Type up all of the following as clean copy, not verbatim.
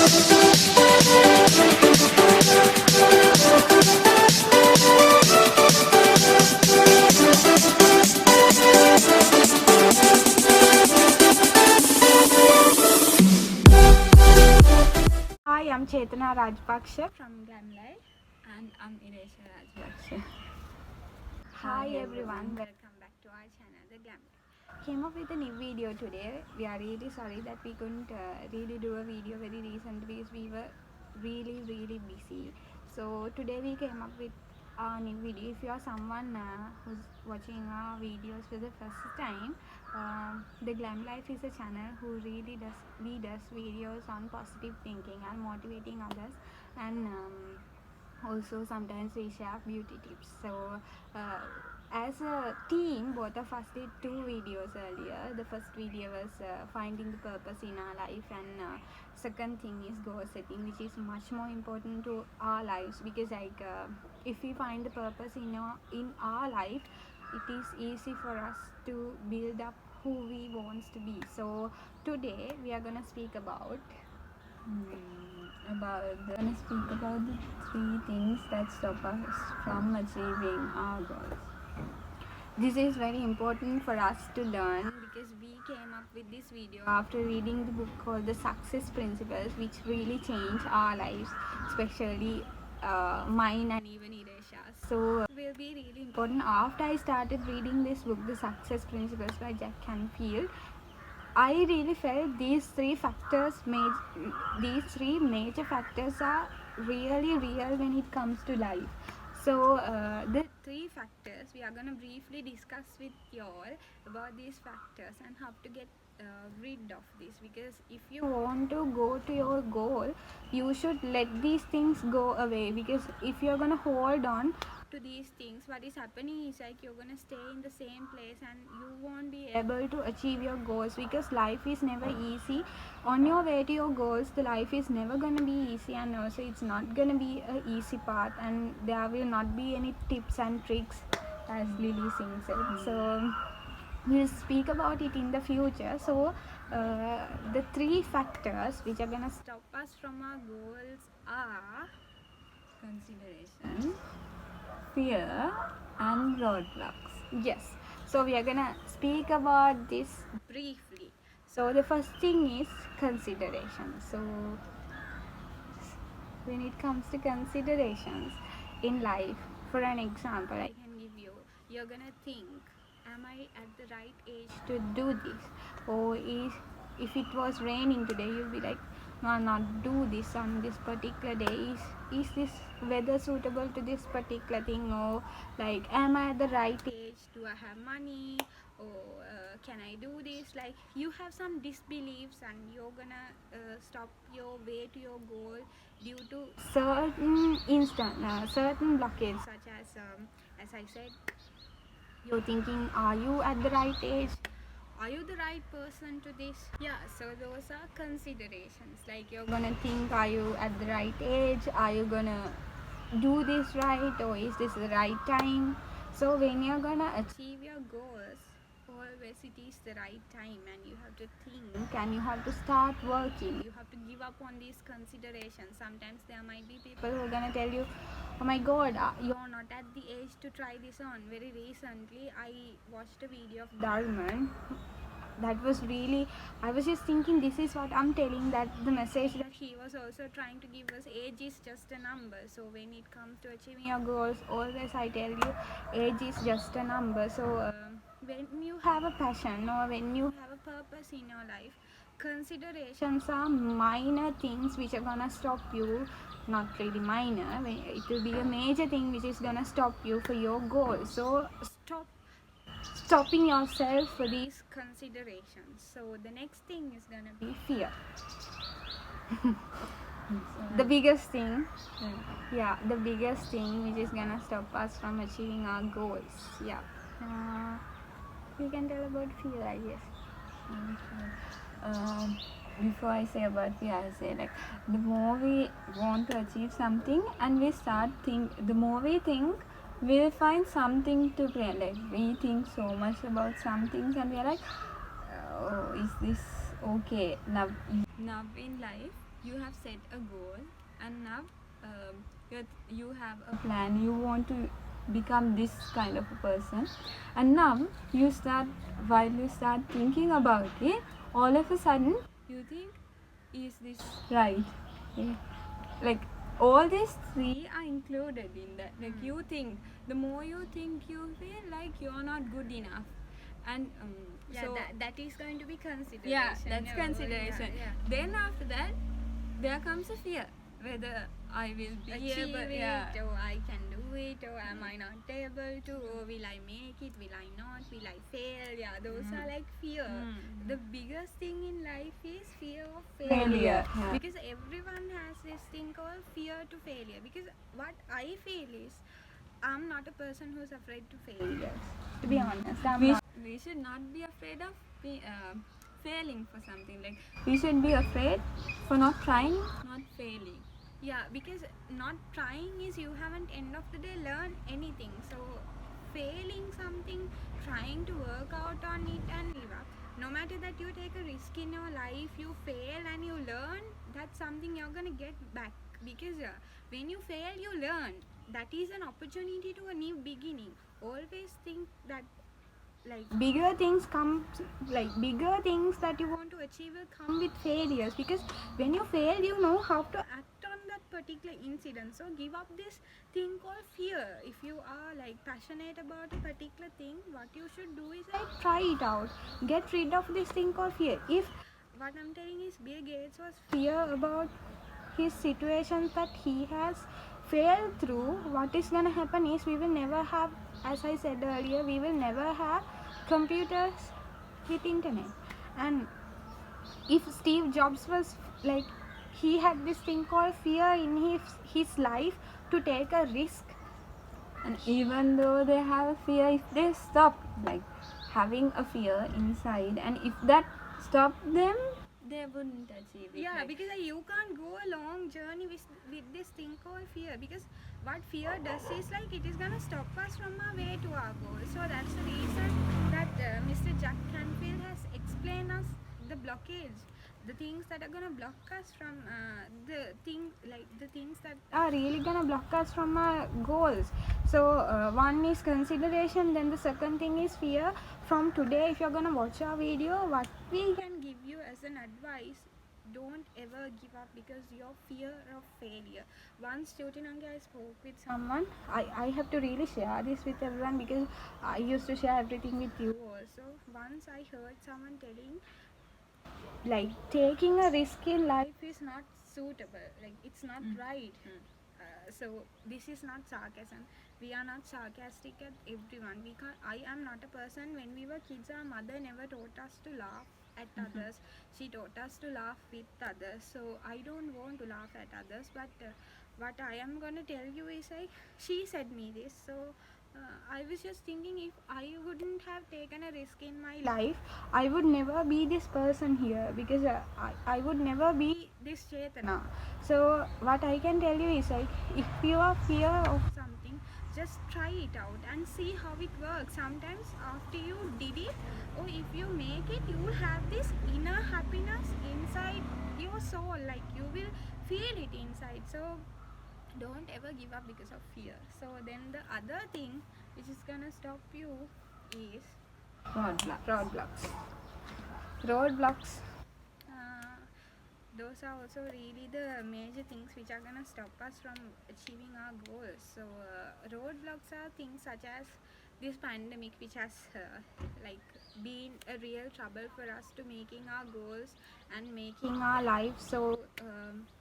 Hi, I'm Chetana Rajpaksha from Glamlife. And I'm Iresha Rajpaksha. Hi everyone, welcome back to our channel, The Glamlife. Came up with a new video today. We are really sorry that we couldn't really do a video very recently because we were really busy. So today we came up with a new video. If you are someone who's watching our videos for the first time, The Glam Life is a channel who really does videos on positive thinking and motivating others, and also sometimes we share beauty tips. So uh, as a team, both of us did two videos earlier. The first video was finding the purpose in our life, and second thing is goal setting, which is much more important to our lives, because if we find the purpose in our life, it is easy for us to build up who we want to be. So today we are gonna speak about Gonna speak about the three things that stop us from achieving our goals. this is very important for us to learn, because we came up with this video after reading the book called The Success Principles, which really changed our lives, especially mine and even Iresha's. So it will be really important. After I started reading this book, The Success Principles by Jack Canfield, I really felt these three major factors are really real when it comes to life. So the three factors we are gonna briefly discuss with you all about these factors and how to get rid of this. Because if you want to go to your goal, you should let these things go away. Because if you're gonna hold on to these things, what is happening is like you're gonna stay in the same place and you won't be able to achieve your goals, because life is never easy. On your way to your goals, the life is never gonna be easy, and also it's not gonna be a easy path, and there will not be any tips and tricks, as Lily Singh said. So we'll speak about it in the future. So the three factors which are gonna stop us from our goals are Consideration, fear, and roadblocks. yes. So we are gonna speak about this briefly. So the first thing is consideration. So when it comes to considerations in life, for an example I can give you, you're gonna think, am I at the right age to do this? Or if it was raining today, you'll be like, no, I'll not do this on this particular day. Is this weather suitable to this particular thing? Or like, am I at the right age? Do I have money? Or can I do this? Like, you have some disbeliefs, and you're gonna stop your way to your goal due to certain blockades, such as I said, you're thinking, are you at the right age? Are you the right person to this? Yeah, so those are considerations. Like, you're gonna think, are you at the right age? Are you gonna do this right? Or is this the right time? So when you're gonna achieve your goals, always it is the right time, and you have to think and you have to start working. You have to give up on these considerations. Sometimes there might be people who are gonna tell you, oh my god, you're not at the age to try this on. Very recently I watched a video of Dalman. That was really, I was just thinking, this is what I'm telling, that the message that he was also trying to give us, age is just a number. So when it comes to achieving your goals, always I tell you, age is just a number. So when you have a passion, or when you have a purpose in your life, considerations are minor things which are gonna stop you. Not really minor, it will be a major thing which is gonna stop you for your goal. So stop stopping yourself for these considerations. So the next thing is gonna be fear. The biggest thing, the biggest thing which is gonna stop us from achieving our goals. You can tell about fear, I guess. Before I say about fear, I say, like, the more we want to achieve something and the more we think, we'll find something to play. Like, we think so much about some things and we're like, oh, is this okay? Now in life, you have set a goal, and now you have a plan. You want to become this kind of a person, and now you start, while you start thinking about it, all of a sudden you think, is this right? Yeah. Like all these three are included in that. Like you think, the more you think, you feel like you're not good enough, and Yeah, so that is going to be consideration. yeah, that's Yeah, consideration. yeah. Then after that, there comes a fear whether I will be Achieve able, it, or I can do it, or am I not able to, or will I make it, will I not, will I fail? Yeah, those are like fear. The biggest thing in life is fear of failure. Yeah. Because everyone has this thing called fear to failure. Because what I feel is, I'm not a person who's afraid to failures. To be honest, I'm not. We should not be afraid of failing for something. Like we should be afraid for not trying, not failing. Yeah, because not trying is you haven't end of the day learned anything. So failing something, trying to work out on it and give up. No matter that you take a risk in your life, you fail and you learn, that's something you're gonna get back. Because when you fail, you learn. That is an opportunity to a new beginning. Always think that like bigger things come, like bigger things that you want to achieve will come with failures, because when you fail you know how to act on that particular incident. So give up this thing called fear. If you are like passionate about a particular thing, what you should do is like try it out, get rid of this thing called fear. If what I'm telling is Bill Gates was fear about his situations that he has failed through, what is going to happen is we will never have, as I said earlier, we will never have computers with internet. And if Steve Jobs was like, he had this thing called fear in his life to take a risk, and even though they have a fear, if they stop like having a fear inside, and if that stop them, they wouldn't achieve it. yeah, like, because you can't go a long journey with this thing called fear, because what fear does is like it is gonna stop us from our way to our goal. So that's the reason that Mr. Jack Canfield has explained us the blockage, the things that are gonna block us from the things that are really gonna block us from our goals. So one is consideration, then the second thing is fear. From today, if you're gonna watch our video, what we can give you as an advice, don't ever give up because your fear of failure. Once Jyotinangi, I spoke with someone, I have to really share this with everyone because I used to share everything with you also. Once I heard someone telling like taking a risk in life is not suitable, like it's not right. So this is not sarcasm, we are not sarcastic at everyone. We can't, I am not a person, when we were kids our mother never taught us to laugh at others, she taught us to laugh with others. So I don't want to laugh at others, but what I am gonna tell you is like, she said me this. So I was just thinking, if I wouldn't have taken a risk in my life, I would never be this person here, because I would never be this Chetana. So what I can tell you is like, if you are fear of something, just try it out and see how it works. Sometimes after you did it, or if you make it, you will have this inner happiness inside your soul, like you will feel it inside. So don't ever give up because of fear. So then the other thing which is gonna stop you is roadblocks. Those are also really the major things which are gonna stop us from achieving our goals. So roadblocks are things such as this pandemic, which has like been a real trouble for us to making our goals and making our lives so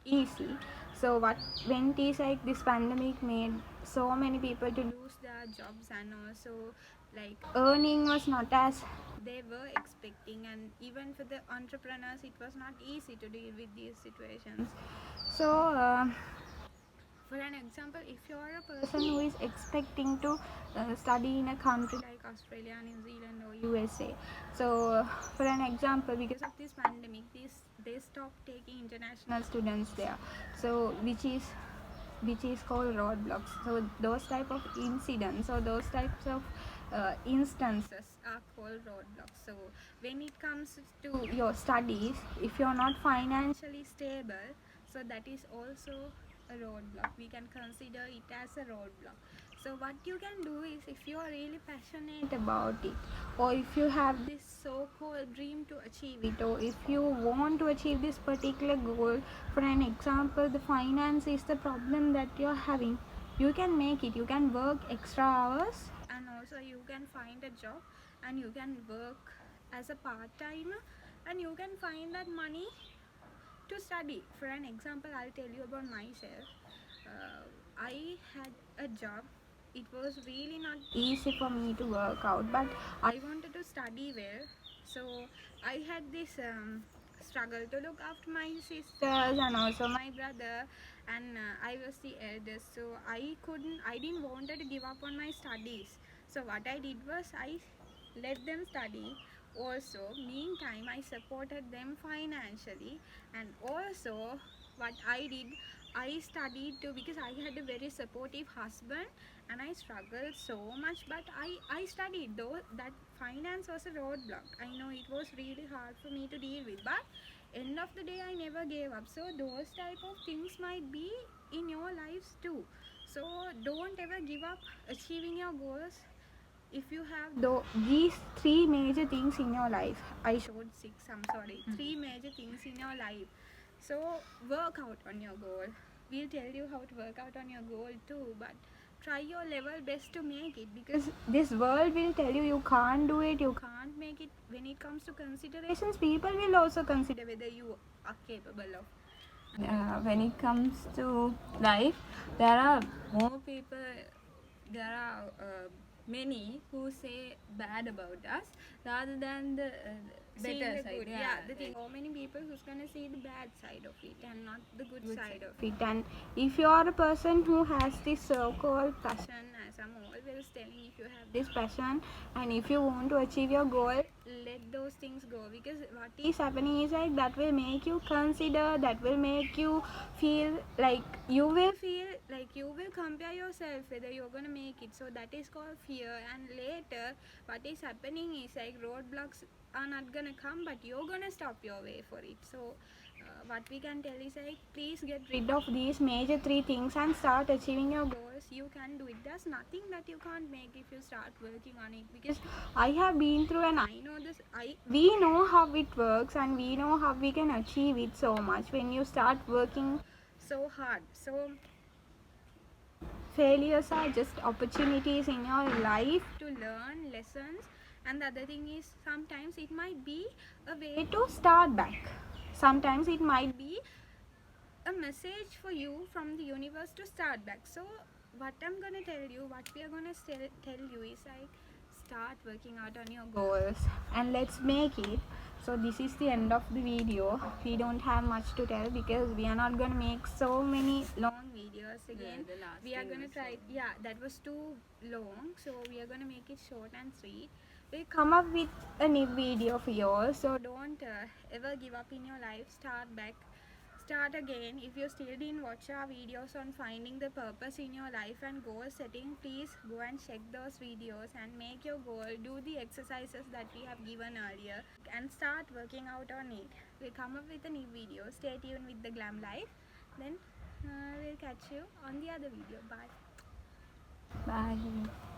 easy. So what when it is like this pandemic made so many people to lose their jobs, and also like earning was not as they were expecting, and even for the entrepreneurs it was not easy to deal with these situations. So for an example, if you are a person who is expecting to study in a country like Australia, New Zealand or USA, so for an example, because of this pandemic, they stopped taking international students there, so which is called roadblocks. So those type of incidents or those types of instances are called roadblocks. So when it comes to your studies, if you're not financially stable, So that is also a roadblock. We can consider it as a roadblock. So what you can do is, if you are really passionate about it, or if you have this so-called dream to achieve it, or if you want to achieve this particular goal, for an example, the finance is the problem that you're having, you can make it. You can work extra hours, and also you can find a job, and you can work as a part-timer, and you can find that money to study. For an example, I'll tell you about myself. I had a job. It was really not easy for me to work out, but I wanted to study well. So I had this struggle to look after my sisters and also my brother, and I was the eldest, so I didn't wanted to give up on my studies. So what I did was, I let them study. Also, meantime, I supported them financially, and also what I did, I studied too, because I had a very supportive husband, and I struggled so much, but I studied. Though that finance was a roadblock, I know it was really hard for me to deal with, but end of the day I never gave up. So those type of things might be in your lives too. So don't ever give up achieving your goals. If you have these three major things in your life, I showed six, I'm sorry, three major things in your life. So work out on your goal. We'll tell you how to work out on your goal too, but try your level best to make it, because this world will tell you you can't do it, you can't make it. When it comes to considerations, people will also consider whether you are capable of. When it comes to life, there are more people, there are many who say bad about us rather than the Seeing better the side. good, yeah, the thing, so many people who's gonna see the bad side of it and not the good side of it. And if you are a person who has this so-called passion, as I'm always telling, if you have this passion and if you want to achieve your goal, let those things go, because what is happening is like that will make you consider, that will make you feel like you will compare yourself whether you're gonna make it. So that is called fear, and later what is happening is like roadblocks are not gonna come, but you're gonna stop your way for it. So what we can tell is like, please get rid of these major three things and start achieving your goals. You can do it. There's nothing that you can't make if you start working on it, because I have been through, and I know this. We know how it works, and we know how we can achieve it so much when you start working so hard. So failures are just opportunities in your life to learn lessons, and the other thing is, sometimes it might be a way to start back. Sometimes it might be a message for you from the universe to start back. So what I'm gonna tell you, what we are gonna tell you is like, start working out on your goals and let's make it. So this is the end of the video. We don't have much to tell because we are not gonna make so many long videos again. the last We are thing gonna was try, yeah, that was too long, so we are gonna make it short and sweet. We'll come up with a new video for you all. So don't ever give up in your life. Start back, start again. If you still didn't watch our videos on finding the purpose in your life and goal setting, please go and check those videos and make your goal. Do the exercises that we have given earlier and start working out on it. We'll come up with a new video. Stay tuned with the Glam Life. Then we'll catch you on the other video. Bye. Bye.